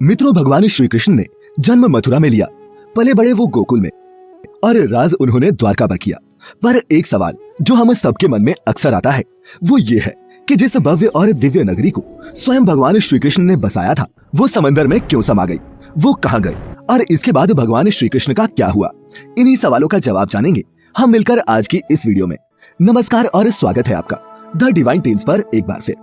मित्रों, भगवान श्री कृष्ण ने जन्म मथुरा में लिया, पले बड़े वो गोकुल में, और राज उन्होंने द्वारका पर किया। पर एक सवाल जो हम सबके मन में अक्सर आता है वो ये है कि जिस भव्य और दिव्य नगरी को स्वयं भगवान श्री कृष्ण ने बसाया था वो समंदर में क्यों समा गई, वो कहाँ गई, और इसके बाद भगवान श्री कृष्ण का क्या हुआ। इन्हीं सवालों का जवाब जानेंगे हम मिलकर आज की इस वीडियो में। नमस्कार और स्वागत है आपका द डिवाइन टेल्स पर एक बार फिर।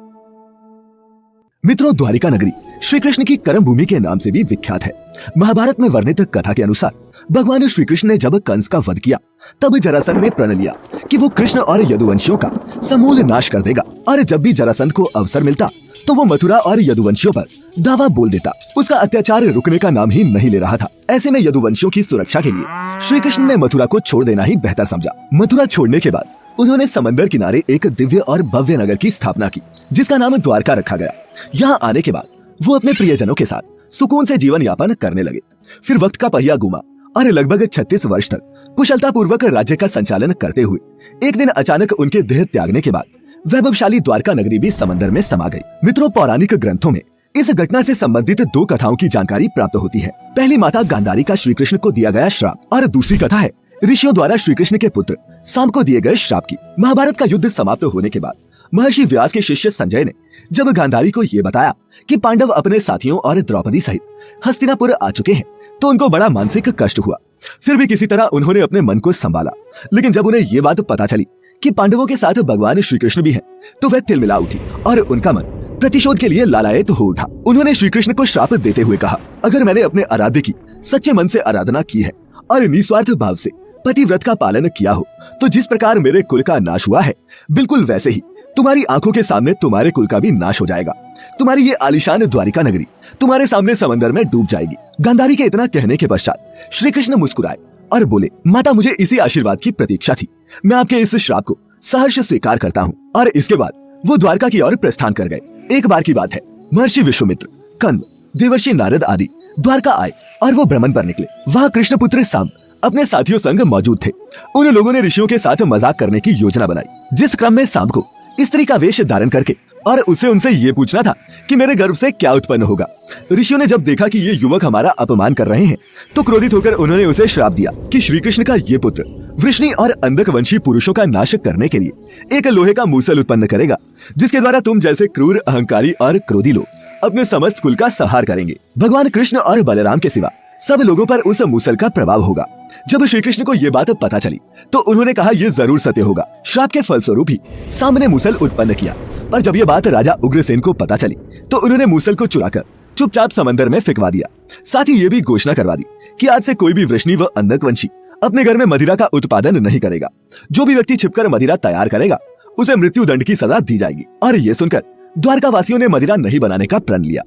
मित्रों, द्वारिका नगरी श्री कृष्ण की कर्म भूमि के नाम से भी विख्यात है। महाभारत में वर्णित कथा के अनुसार भगवान श्री कृष्ण ने जब कंस का वध किया तब जरासंध ने प्रण लिया कि वो कृष्ण और यदुवंशियों का समूल नाश कर देगा, और जब भी जरासंध को अवसर मिलता तो वो मथुरा और यदुवंशियों पर दावा बोल देता। उसका अत्याचार रुकने का नाम ही नहीं ले रहा था। ऐसे में यदुवंशियों की सुरक्षा के लिए श्री कृष्ण ने मथुरा को छोड़ देना ही बेहतर समझा। मथुरा छोड़ने के बाद उन्होंने समंदर किनारे एक दिव्य और भव्य नगर की स्थापना की जिसका नाम द्वारका रखा गया। यहाँ आने के बाद वो अपने प्रियजनों के साथ सुकून से जीवन यापन करने लगे। फिर वक्त का पहिया घूमा और लगभग 36 वर्ष तक कुशलता पूर्वक राज्य का संचालन करते हुए एक दिन अचानक उनके देह त्यागने के बाद वैभवशाली द्वारका नगरी भी समंदर में समा गई। मित्रों, पौराणिक ग्रंथों में इस घटना से संबंधित दो कथाओं की जानकारी प्राप्त होती है। पहली माता गांधारी का श्री कृष्ण को दिया गया श्राप, और दूसरी कथा है ऋषियों द्वारा श्री कृष्ण के पुत्र सांब को दिए गए श्राप की। महाभारत का युद्ध समाप्त होने के बाद महर्षि व्यास के शिष्य संजय ने जब गांधारी को ये बताया कि पांडव अपने साथियों और द्रौपदी सहित हस्तिनापुर आ चुके हैं तो उनको बड़ा मानसिक कष्ट हुआ। फिर भी किसी तरह उन्होंने अपने मन को संभाला, लेकिन जब उन्हें ये बात पता चली कि पांडवों के साथ भगवान श्री कृष्ण भी हैं, तो वह तिलमिला उठी और उनका मन प्रतिशोध के लिए लालायित हो उठा। उन्होंने श्री कृष्ण को श्राप देते हुए कहा, अगर मैंने अपने आराध्य की सच्चे मन से आराधना की है और निस्वार्थ भाव से पतिव्रत का पालन किया हो तो जिस प्रकार मेरे कुल का नाश हुआ है बिल्कुल वैसे ही तुम्हारी आंखों के सामने तुम्हारे कुल का भी नाश हो जाएगा। तुम्हारी ये आलीशान द्वारिका नगरी तुम्हारे सामने समंदर में डूब जाएगी। गांधारी के इतना कहने के पश्चात श्री कृष्ण मुस्कुराए और बोले, माता, मुझे इसी आशीर्वाद की प्रतीक्षा थी। मैं आपके इस श्राप को सहर्ष स्वीकार करता हूँ। और इसके बाद वो द्वारका की ओर प्रस्थान कर गए। एक बार की बात है, महर्षि विश्वामित्र, कण्व, देवर्षि नारद आदि द्वारका आए और वो भ्रमण पर निकले। वहाँ कृष्ण पुत्र सांब अपने साथियों संग मौजूद थे। उन लोगों ने ऋषियों के साथ मजाक करने की योजना बनाई, जिस क्रम में सांब को स्त्री का वेश धारण करके और उसे उनसे ये पूछना था कि मेरे गर्भ से क्या उत्पन्न होगा। ऋषियों ने जब देखा कि ये युवक हमारा अपमान कर रहे हैं तो क्रोधित होकर उन्होंने उसे श्राप दिया कि श्री कृष्ण का ये पुत्र वृष्णि और अंधक वंशी पुरुषों का नाश करने के लिए एक लोहे का मूसल उत्पन्न करेगा, जिसके द्वारा तुम जैसे क्रूर, अहंकारी और क्रोधी लोग अपने समस्त कुल का संहार करेंगे। भगवान कृष्ण और बलराम के सिवा सब लोगों पर उस मूसल का प्रभाव होगा। जब श्री कृष्ण को ये बात पता चली तो उन्होंने कहा, यह जरूर सत्य होगा। श्राप के फलस्वरूप ही सांब ने मूसल उत्पन्न किया। पर जब यह बात राजा उग्रसेन को पता चली तो उन्होंने मूसल को चुराकर चुपचाप समंदर में फेंकवा दिया। साथ ही ये भी घोषणा करवा दी कि आज से कोई भी वृष्णि व अंधकवंशी अपने घर में मदिरा का उत्पादन नहीं करेगा। जो भी व्यक्ति छिपकर मदिरा तैयार करेगा उसे मृत्यु दंड की सजा दी जाएगी। और ये सुनकर द्वारका वासियों ने मदिरा नहीं बनाने का प्रण लिया।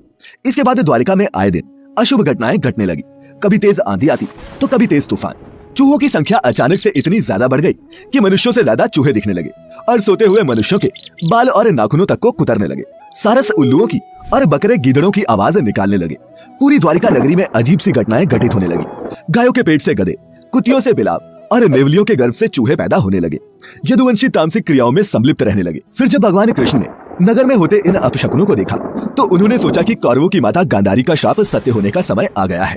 इसके बाद द्वारिका में आए दिन अशुभ घटनाएं घटने लगी। कभी तेज आंधी आती तो कभी तेज तूफान। चूहों की संख्या अचानक से इतनी ज्यादा बढ़ गई कि मनुष्यों से ज्यादा चूहे दिखने लगे और सोते हुए मनुष्यों के बाल और नाखूनों तक को कुतरने लगे। सारस उल्लुओं की और बकरे गीदड़ों की आवाज निकालने लगे। पूरी द्वारिका नगरी में अजीब सी घटनाएं घटित होने लगी। गायों के पेट से गधे, कुतियों से बिलाव और नेवलियों के गर्भ से चूहे पैदा होने लगे। यदुवंशी तामसिक क्रियाओं में संलिप्त रहने लगे। फिर जब भगवान कृष्ण ने नगर में होते इन अपशकुनों को देखा तो उन्होंने सोचा कि कौरवों की माता गांधारी का श्राप सत्य होने का समय आ गया है।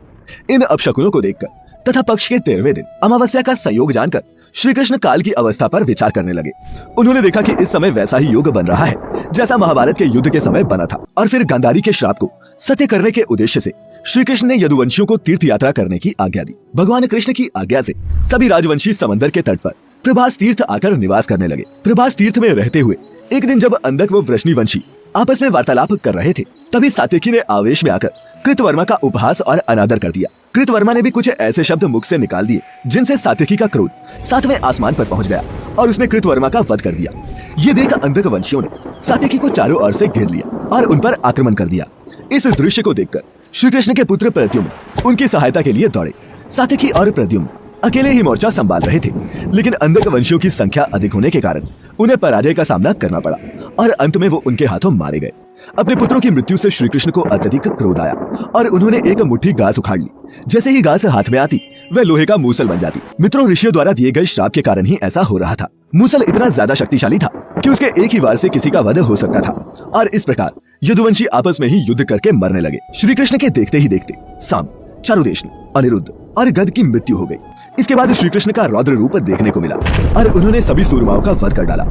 इन अपशकुनों को देखकर तथा पक्ष के 13वें दिन अमावस्या का संयोग जानकर श्री कृष्ण काल की अवस्था पर विचार करने लगे। उन्होंने देखा कि इस समय वैसा ही योग बन रहा है जैसा महाभारत के युद्ध के समय बना था। और फिर गांधारी के श्राप को सत्य करने के उद्देश्य से श्री कृष्ण ने यदुवंशियों को तीर्थ यात्रा करने की आज्ञा दी। भगवान कृष्ण की आज्ञा से सभी राजवंशी समंदर के तट पर प्रभास तीर्थ आकर निवास करने लगे। प्रभास तीर्थ में रहते हुए एक दिन जब अंधक व वृष्णिवंशी आपस में वार्तालाप कर रहे थे तभी सात्यकी ने आवेश में आकर कृतवर्मा का उपहास और अनादर कर दिया। कृतवर्मा ने भी कुछ ऐसे शब्द मुख से निकाल दिए जिनसे सात्यकी का क्रोध 7वें आसमान पर पहुंच गया और उसने कृतवर्मा का वध कर दिया। ये देख अंधक वंशियों ने सात्यकी को चारों ओर से घेर लिया और उन पर आक्रमण कर दिया। इस दृश्य को देखकर श्री कृष्ण के पुत्र प्रद्युम्न उनकी सहायता के लिए दौड़े। सात्यकी और प्रद्युम्न अकेले ही मोर्चा संभाल रहे थे, लेकिन अंधक वंशियों की संख्या अधिक होने के कारण उन्हें पराजय का सामना करना पड़ा और अंत में वो उनके हाथों मारे गए। अपने पुत्रों की मृत्यु से श्री कृष्ण को अत्यधिक क्रोध आया और उन्होंने एक मुट्ठी घास उखाड़ ली। जैसे ही घास हाथ में आती वह लोहे का मूसल बन जाती। मित्रों, ऋषियों द्वारा दिए गए श्राप के कारण ही ऐसा हो रहा था। मूसल इतना ज्यादा शक्तिशाली था कि उसके एक ही वार से किसी का वध हो सकता था और इस प्रकार यदुवंशी आपस में ही युद्ध करके मरने लगे। श्री कृष्ण के देखते ही देखते साम, चारुदेशन, अनिरुद्ध और गद की मृत्यु हो गई। इसके बाद श्री कृष्ण का रौद्र रूप देखने को मिला और उन्होंने सभी सूरमाओं का वध कर डाला।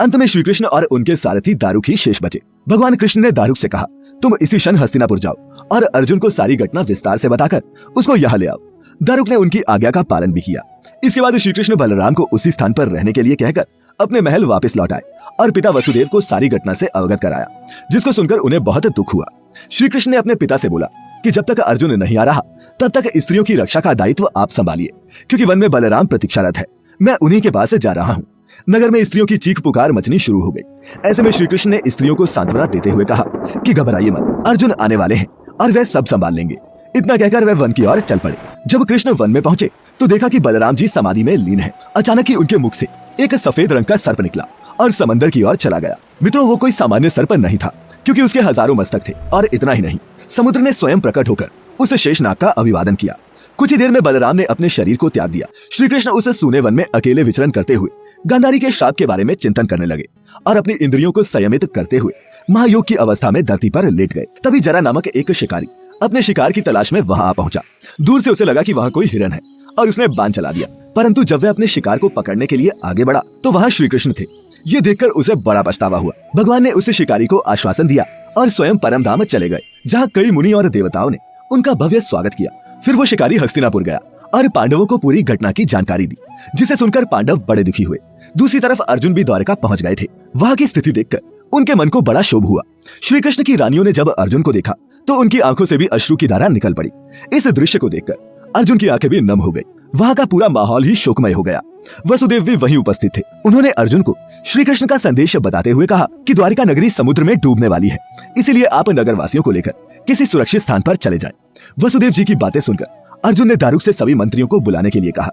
अंत में श्री कृष्ण और उनके सारथी दारुक ही शेष बचे। भगवान कृष्ण ने दारुक से कहा, तुम इसी क्षण हस्तिनापुर जाओ और अर्जुन को सारी घटना विस्तार से बताकर उसको यहाँ ले आओ। दारुक ने उनकी आज्ञा का पालन भी किया। इसके बाद श्री कृष्ण बलराम को उसी स्थान पर रहने के लिए कहकर अपने महल वापस लौट आए और पिता वसुदेव को सारी घटना से अवगत कराया, जिसको सुनकर उन्हें बहुत दुख हुआ। श्री कृष्ण ने अपने पिता से बोला कि जब तक अर्जुन नहीं आ रहा तब तक स्त्रियों की रक्षा का दायित्व आप संभालिए, क्योंकि वन में बलराम प्रतीक्षारत है। मैं उन्हीं के पास जा रहा हूँ। नगर में स्त्रियों की चीख पुकार मचनी शुरू हो गई। ऐसे में श्री कृष्ण ने स्त्रियों को सांत्वना देते हुए कहा कि घबराइए मत, अर्जुन आने वाले हैं और वे सब संभाल लेंगे। इतना कहकर वे वन की ओर चल पड़े। जब कृष्ण वन में पहुंचे तो देखा कि बलराम जी समाधि में लीन हैं। अचानक ही उनके मुख से एक सफेद रंग का सर्प निकला और समंदर की ओर चला गया। मित्रों, वो कोई सामान्य सर्प नहीं था, क्योंकि उसके हजारों मस्तक थे। और इतना ही नहीं, समुद्र ने स्वयं प्रकट होकर उस शेषनाग का अभिवादन किया। कुछ ही देर में बलराम ने अपने शरीर को त्याग दिया। श्री कृष्ण उस सूने वन में अकेले विचरण करते हुए गांधारी के श्राप के बारे में चिंतन करने लगे और अपनी इंद्रियों को संयमित करते हुए महायोग की अवस्था में धरती पर लेट गए। तभी जरा नामक एक शिकारी अपने शिकार की तलाश में वहां आ पहुंचा। दूर से उसे लगा कि वहां कोई हिरन है और उसने बाण चला दिया, परंतु जब वह अपने शिकार को पकड़ने के लिए आगे बढ़ा तो वहां श्री कृष्ण थे। ये देखकर उसे बड़ा पछतावा हुआ। भगवान ने उस शिकारी को आश्वासन दिया और स्वयं परम धाम चले गए, जहाँ कई मुनि और देवताओं ने उनका भव्य स्वागत किया। फिर वो शिकारी हस्तिनापुर गया और पांडवों को पूरी घटना की जानकारी दी, जिसे सुनकर पांडव बड़े दुखी हुए। दूसरी तरफ अर्जुन भी द्वारका पहुंच गए थे। वहां की स्थिति देखकर उनके मन को बड़ा क्षोभ हुआ। श्री कृष्ण की रानियों ने जब अर्जुन को देखा तो उनकी आंखों से भी अश्रु की धारा निकल पड़ी। इस दृश्य को देखकर अर्जुन की आंखें भी नम हो गई। वहां का पूरा माहौल ही शोकमय हो गया। वसुदेव भी वहीं उपस्थित थे। उन्होंने अर्जुन को श्री कृष्ण का संदेश बताते हुए कहा कि द्वारिका नगरी समुद्र में डूबने वाली है, इसीलिए आप नगरवासियों को लेकर किसी सुरक्षित स्थान पर चले जाएं। वसुदेव जी की बातें सुनकर अर्जुन ने दारुक से सभी मंत्रियों को बुलाने के लिए कहा।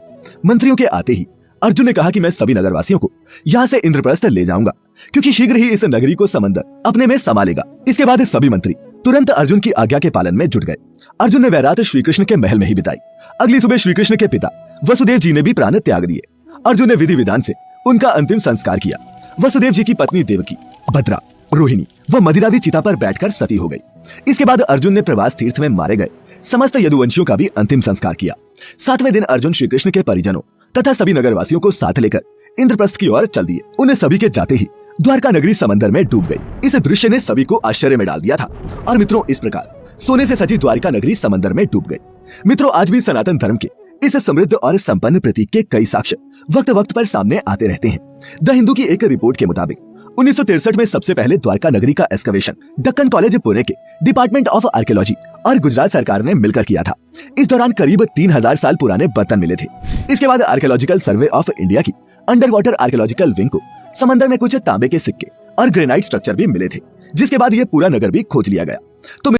मंत्रियों के आते ही अर्जुन ने कहा कि मैं सभी नगरवासियों को यहाँ से इंद्रप्रस्थ ले जाऊंगा, क्योंकि शीघ्र ही इस नगरी को समंदर अपने में समा लेगा। इसके बाद सभी मंत्री तुरंत अर्जुन की आज्ञा के पालन में जुट गए। अर्जुन ने वह रात श्री कृष्ण के महल में ही बिताई। अगली सुबह श्री कृष्ण के पिता वसुदेव जी ने भी प्राण त्याग दिए। अर्जुन ने विधि विधान से उनका अंतिम संस्कार किया। वसुदेव जी की पत्नी देवकी, भद्रा, रोहिणी व मदिरा भी चिता पर बैठकर सती हो गई। इसके बाद अर्जुन ने प्रवास तीर्थ में मारे गए समस्त यदुवंशियों का भी अंतिम संस्कार किया। 7वें दिन अर्जुन श्री कृष्ण के परिजनों तथा सभी नगरवासियों को साथ लेकर इंद्रप्रस्थ की ओर चल दिए। उन्हें सभी के जाते ही द्वारका नगरी समंदर में डूब गई। इस दृश्य ने सभी को आश्चर्य में डाल दिया था। और मित्रों, इस प्रकार सोने से सजी द्वारिका नगरी समंदर में डूब गई। मित्रों, आज भी सनातन धर्म के इस समृद्ध और संपन्न प्रतीक के कई साक्ष्य वक्त वक्त पर सामने आते रहते हैं। द हिंदू की एक रिपोर्ट के मुताबिक 1963 में सबसे पहले द्वारका नगरी का एक्सकवेशन दक्कन कॉलेज पुणे के डिपार्टमेंट ऑफ आर्कियोलॉजी और गुजरात सरकार ने मिलकर किया था। इस दौरान करीब 3000 साल पुराने बर्तन मिले थे। इसके बाद आर्कियोलॉजिकल सर्वे ऑफ इंडिया की अंडर वाटर आर्कियोलॉजिकल विंग को समंदर में कुछ तांबे के सिक्के और ग्रेनाइट स्ट्रक्चर भी मिले थे, जिसके बाद ये पूरा नगर भी खोज लिया गया। तो